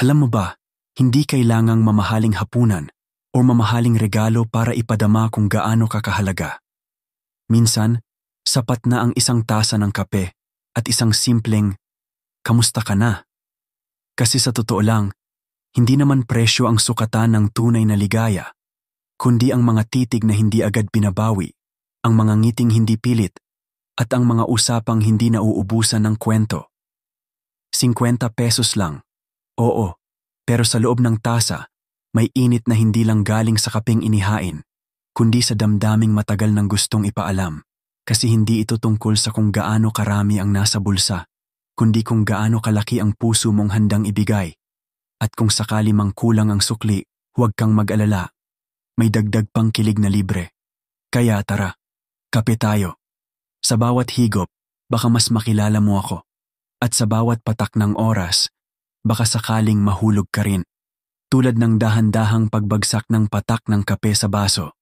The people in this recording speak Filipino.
Alam mo ba, hindi kailangang mamahaling hapunan o mamahaling regalo para ipadama kung gaano ka kahalaga. Minsan, sapat na ang isang tasa ng kape at isang simpleng, "Kamusta ka na?" Kasi sa totoo lang, hindi naman presyo ang sukatan ng tunay na ligaya, kundi ang mga titig na hindi agad binabawi, ang mga ngiting hindi pilit, at ang mga usapang hindi nauubusan ng kwento. 50 pesos lang. Oo, pero sa loob ng tasa, may init na hindi lang galing sa kapeng inihain, kundi sa damdaming matagal ng gustong ipaalam. Kasi hindi ito tungkol sa kung gaano karami ang nasa bulsa, kundi kung gaano kalaki ang puso mong handang ibigay. At kung sakali mang kulang ang sukli, huwag kang mag-alala. May dagdag pang kilig na libre. Kaya tara, kape tayo. Sa bawat higop, baka mas makilala mo ako. At sa bawat patak ng oras, baka sakaling mahulog ka rin. Tulad ng dahan-dahang pagbagsak ng patak ng kape sa baso.